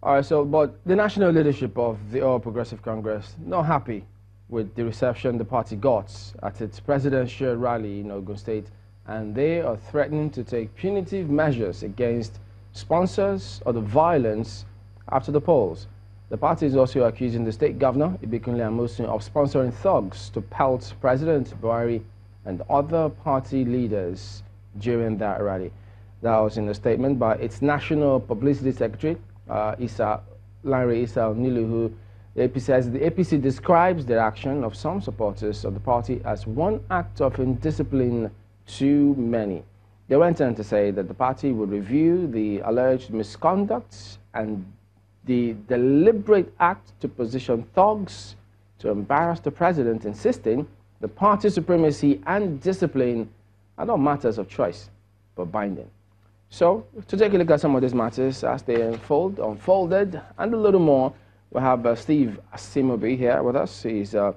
All right, so, but the national leadership of the All Progressive Congress not happy with the reception the party got at its presidential rally in Ogun State, and they are threatening to take punitive measures against sponsors of the violence after the polls. The party is also accusing the state governor, Ibikunle Amosun, of sponsoring thugs to pelt President Buhari and other party leaders during that rally. That was in a statement by its National Publicity Secretary, Larry Issa Nilu, who the APC describes the action of some supporters of the party as one act of indiscipline too many. They went on to say that the party would review the alleged misconduct and the deliberate act to position thugs to embarrass the president, insisting the party supremacy and discipline are not matters of choice, but binding. So, to take a look at some of these matters as they unfolded, and a little more, we have Steve Asimobi here with us. He's SA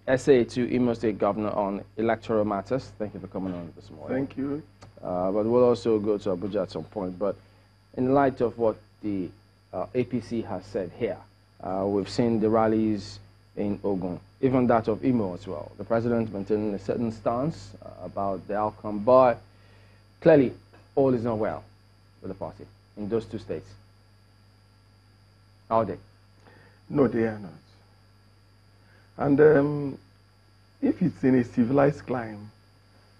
to Imo State Governor on electoral matters. Thank you for coming on this morning. Thank you. But we'll also go to Abuja at some point. But in light of what the APC has said here, we've seen the rallies in Ogun, even that of Imo as well. The president maintaining a certain stance about the outcome, but clearly all is not well with the party in those two states. Are they? No, they are not. And if it's in a civilized climate,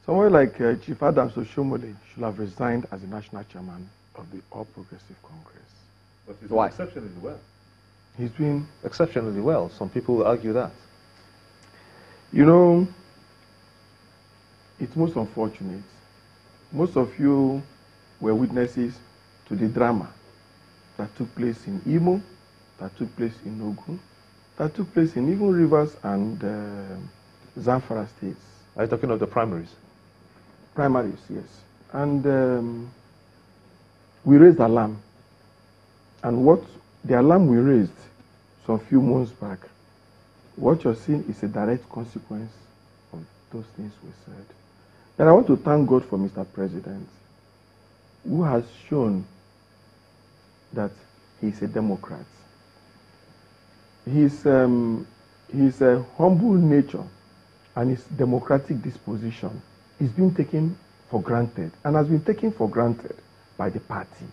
somewhere like Chief Adams Oshomole should have resigned as the national chairman of the All Progressive Congress. But he's doing exceptionally well. He's doing exceptionally well. Some people will argue that. You know, it's most unfortunate. Most of you were witnesses to the drama that took place in Imo, that took place in Ogun, that took place in even Rivers and Zamfara states. Are you talking of the primaries? Primaries, yes. And we raised alarm. And what the alarm we raised some few months back, what you're seeing is a direct consequence of those things we said. And I want to thank God for Mr. President, who has shown that he's a Democrat. His humble nature and his democratic disposition is being taken for granted and has been taken for granted by the party.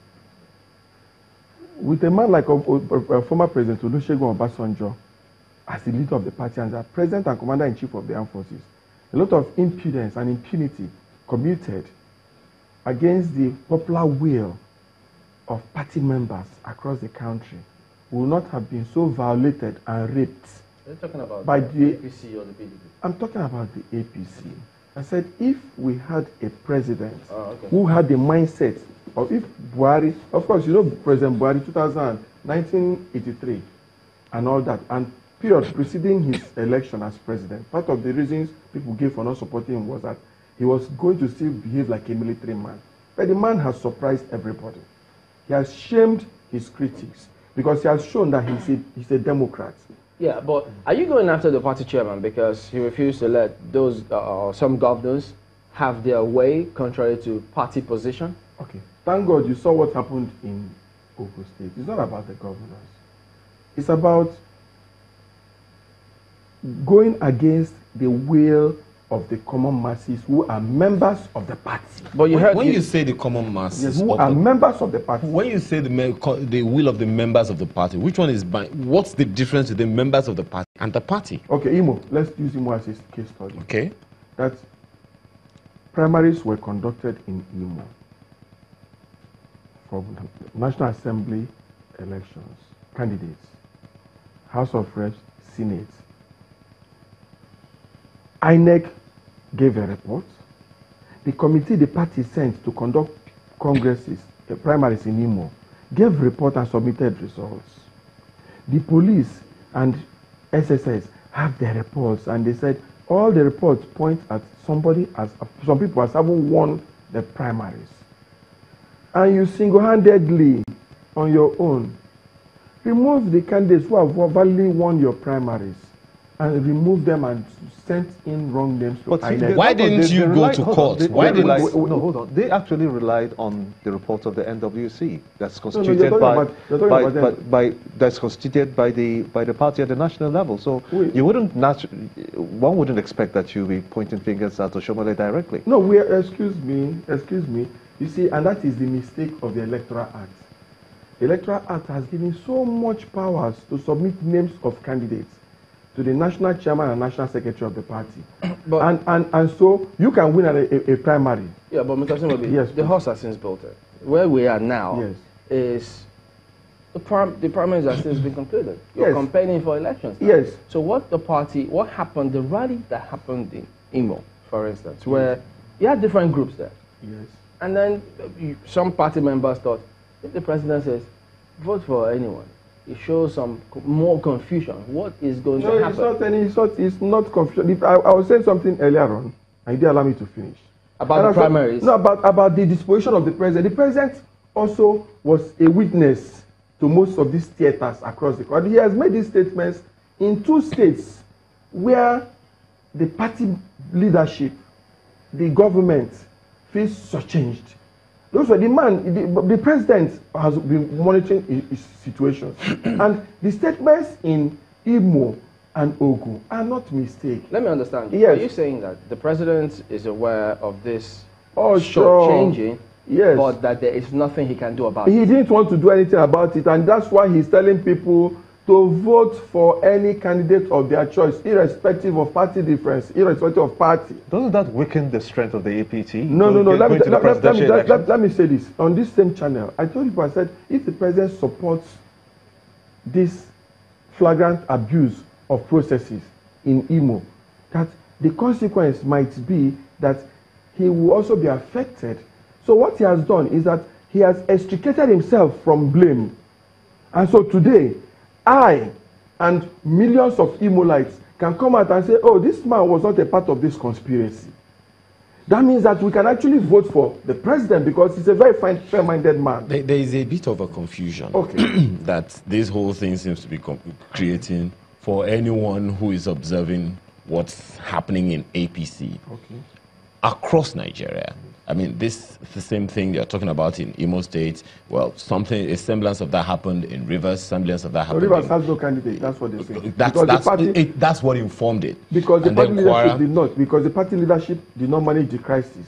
With a man like former President Olusegun Obasanjo as the leader of the party and as President and Commander-in-Chief of the Armed Forces, a lot of impudence and impunity committed against the popular will of party members across the country will not have been so violated and raped. Are you talking about by the APC or the PDP? I'm talking about the APC. I said if we had a president who had the mindset of if Buhari, of course, you know President Buhari 1983 and all that, and period preceding his election as president, part of the reasons people gave for not supporting him was that he was going to still behave like a military man. But the man has surprised everybody. He has shamed his critics because he has shown that he's a Democrat. Yeah, but are you going after the party chairman because he refused to let those some governors have their way contrary to party position? Okay. Thank God you saw what happened in Ogun State. It's not about the governors. It's about going against the will of the common masses who are members of the party. But you heard when you say the common masses, yes, who are members of the party. When you say the will of the members of the party, which one is what's the difference between the members of the party and the party? Okay, Imo, let's use Imo as a case study. Okay. That primaries were conducted in Imo for National Assembly elections, candidates, House of Reps, Senate. INEC gave a report. The committee the party sent to conduct congresses, primaries in Imo, gave report and submitted results. The police and SSS have their reports, and they said all the reports point at some people as having won the primaries. And you single-handedly, on your own, remove the candidates who have validly won your primaries and removed them and sent in wrong names to INEC. Why didn't you go to court? Why didn't? No, hold on. They actually relied on the report of the NWC that's constituted that's constituted by the party at the national level. So you wouldn't one wouldn't expect that you'll be pointing fingers at Oshomole directly. No, excuse me. You see, and that is the mistake of the Electoral Act. The Electoral Act has given so much powers to submit names of candidates to the national chairman and national secretary of the party. and so you can win at a primary. Yeah, but Mr. Simobi, yes, the horse has since bolted. Where we are now is the primaries are since been concluded. You're campaigning for elections now. Yes. So what happened, the rally that happened in Imo, for instance, where you had different groups there. Yes. And then some party members thought, if the president says, vote for anyone, it shows some more confusion. What is going to happen? It's not confusion. I was saying something earlier on, and you didn't allow me to finish. About the primaries? No, about the disposition of the president. The president also was a witness to most of these theaters across the country. He has made these statements in 2 states where the party leadership, the government, feels shortchanged. Those were the president has been monitoring his situations. And the statements in Imo and Ogun are not mistakes. Let me understand. Yes. Are you saying that the president is aware of this shortchanging, but that there is nothing he can do about it? He didn't want to do anything about it, and that's why he's telling people to vote for any candidate of their choice, irrespective of party difference, irrespective of party. Doesn't that weaken the strength of the APT? No. Let me say this. On this same channel, I told you, I said, if the president supports this flagrant abuse of processes in Imo, that the consequence might be that he will also be affected. So what he has done is that he has extricated himself from blame. And so today, I and millions of Imolites can come out and say, oh, this man was not a part of this conspiracy. That means that we can actually vote for the president because he's a very fair-minded man. There is a bit of a confusion that this whole thing seems to be creating for anyone who is observing what's happening in APC across Nigeria. I mean, the same thing you're talking about in Imo State. Well, a semblance of that happened in Rivers, semblance of that happened Rivers has no candidate, that's what they say. That's what informed it. Because the party leadership did not. Because the party leadership did not manage the crisis.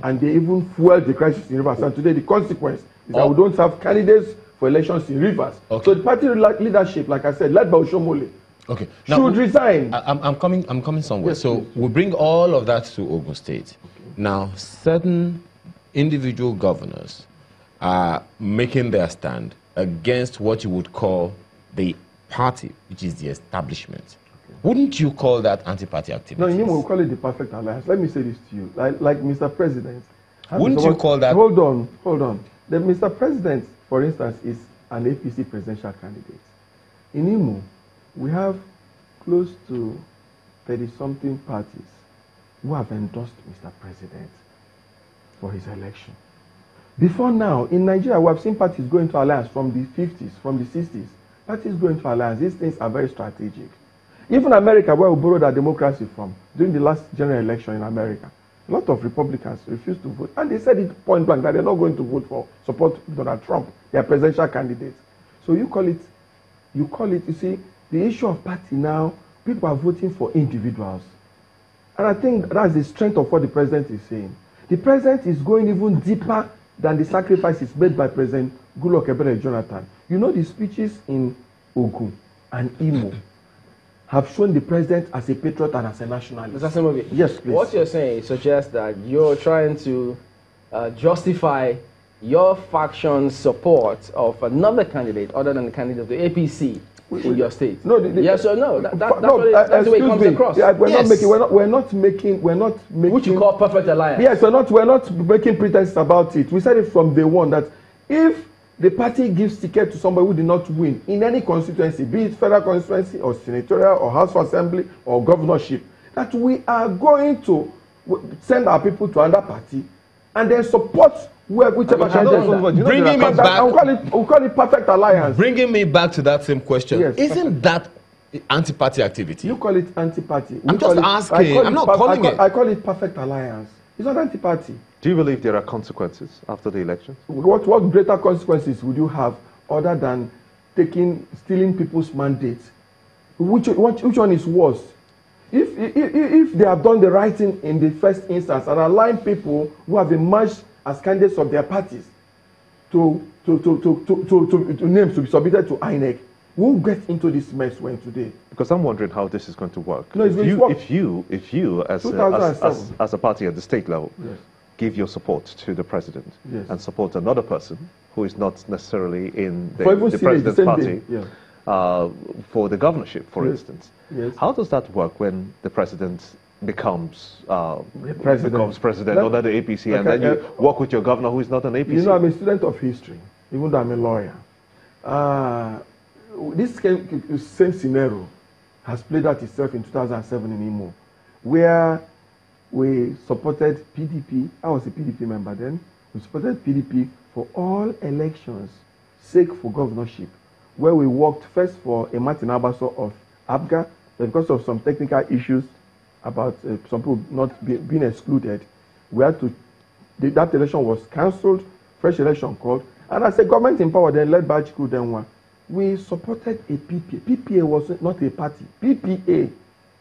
And they even fueled the crisis in Rivers. And today the consequence is that we don't have candidates for elections in Rivers. So the party leadership, like I said, led by Oshomole, should resign. I'm coming somewhere. Yes, so we bring all of that to Ogun State. Now, certain individual governors are making their stand against what you would call the party, which is the establishment. Wouldn't you call that anti-party activity? No, you will call it the perfect alliance. Let me say this to you. Like Mr. President. Wouldn't you call that? Hold on. The Mr. President, for instance, is an APC presidential candidate. In Imo, we have close to 30-something parties who have endorsed Mr. President for his election. Before now, in Nigeria, we have seen parties going to alliance from the 50s, from the 60s. Parties going to alliance. These things are very strategic. Even America, where we borrowed our democracy from, during the last general election in America, a lot of Republicans refused to vote. And they said it point blank that they're not going to support Donald Trump, their presidential candidate. So you see, the issue of party now, people are voting for individuals. And I think that's the strength of what the president is saying. The president is going even deeper than the sacrifices made by President Goodluck Ebele Jonathan. You know, the speeches in Ogun and Imo have shown the president as a patriot and as a nationalist. Mr. Simobi, yes, please. What you're saying suggests that you're trying to justify your faction's support of another candidate other than the candidate of the APC in your state. No, yes or no? That's the way it comes across. Yeah, we're not making which you call perfect alliance. Yes, we're not making pretenses about it. We said it from day one that if the party gives ticket to somebody who did not win in any constituency, be it federal constituency or senatorial or House of Assembly or governorship, that we are going to send our people to another party and then support whichever candidate. Bringing me back, we'll call it perfect alliance. Bringing me back to that same question. Yes. Isn't that anti-party activity. You call it anti-party. I'm just asking. I'm not calling it. I call it perfect alliance. It's not anti-party. Do you believe there are consequences after the election? What greater consequences would you have other than stealing people's mandates? Which one is worse? If they have done the right thing in the first instance and allowing people who have emerged as candidates of their parties to names to be submitted to INEC, we'll get into this mess we're in today. Because I'm wondering how this is going to work. No, if you as a party at the state level, yes, give your support to the president, yes, and support another person who is not necessarily in the president's party, yeah, for the governorship, for yes, instance, yes, how does that work when the president becomes president under the APC, and then you work with your governor who is not an APC? You know, I'm a student of history, even though I'm a lawyer. This same scenario has played out itself in 2007 in Imo, where we supported PDP. I was a PDP member then. We supported PDP for all elections, sake for governorship, where we worked first for a Martin Abaso of ABGA, but because of some technical issues about some people not being excluded, we had to, that election was cancelled, fresh election called, and as a government in power then led by Chiku Denwa, we supported a PPA. PPA was not a party. PPA.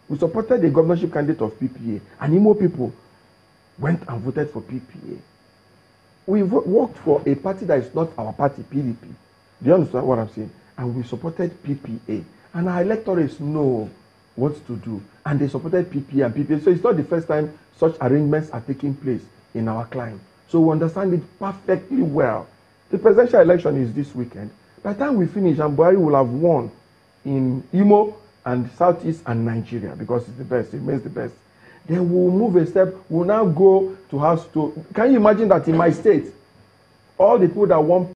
We supported the governorship candidate of PPA. And Imo people went and voted for PPA. We worked for a party that is not our party, PDP. Do you understand what I'm saying? And we supported PPA. And our electorates know what to do. And they supported PPA and PPA. So it's not the first time such arrangements are taking place in our climb. So we understand it perfectly well. The presidential election is this weekend. By the time we finish, Buhari will have won in Imo and Southeast and Nigeria because it's the best, it remains the best. Then we'll move a step, we'll now go to House to. Can you imagine that in my state, all the people that won